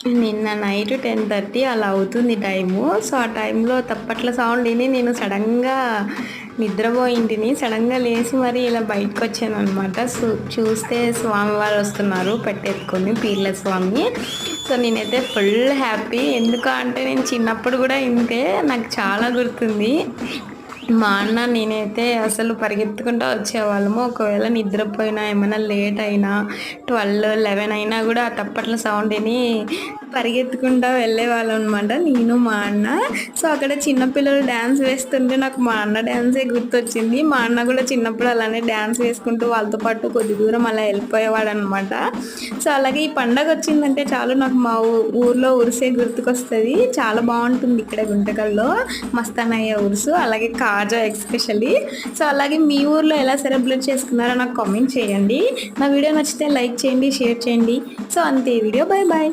నిన్న నైట్ 10:30 అలా అవుతుంది టైము. సో, ఆ టైంలో తప్పట్ల సౌండ్ విని నేను సడన్‌గా నిద్రపోయింటిని. సడన్‌గా లేసి మరి ఇలా బయటకొచ్చాననమాట. చూస్తే స్వామివారు వస్తున్నారు పెట్టెత్తుకొని పీర్ల స్వామి. సో, నేనైతే ఫుల్ హ్యాపీ. ఎందుకు అంటే నేను చిన్నప్పుడు కూడా ఇంతే. నాకు చాలా గుర్తుంది. మా అన్న నేనైతే అసలు పరిగెత్తుకుంటూ వచ్చేవాళ్ళము. ఒకవేళ నిద్రపోయినా, ఏమైనా లేట్ అయినా 12, 11 అయినా కూడా ఆ తప్పట్ల సౌండ్ విని పరిగెత్తుకుంటా వెళ్ళేవాళ్ళం అనమాట నేను, మా అన్న. సో, అక్కడ చిన్నపిల్లలు డ్యాన్స్ వేస్తుంటే నాకు మా అన్న డ్యాన్సే గుర్తొచ్చింది. మా అన్న కూడా చిన్నప్పుడు అలానే డ్యాన్స్ వేసుకుంటూ వాళ్ళతో పాటు కొద్ది దూరం అలా వెళ్ళిపోయేవాడనమాట. సో, అలాగే ఈ పండగ వచ్చిందంటే చాలు నాకు మా ఊర్లో ఉరిసే గుర్తుకొస్తుంది. చాలా బాగుంటుంది ఇక్కడ గుంటకల్లో మస్తానయ్య ఉరుసు, అలాగే కాజా ఎస్పెషల్లీ. సో, అలాగే మీ ఊర్లో ఎలా సెలబ్రేట్ చేసుకున్నారో నాకు కామెంట్ చేయండి. నా వీడియో నచ్చితే లైక్ చేయండి, షేర్ చేయండి. సో, అంతే వీడియో. Bye bye.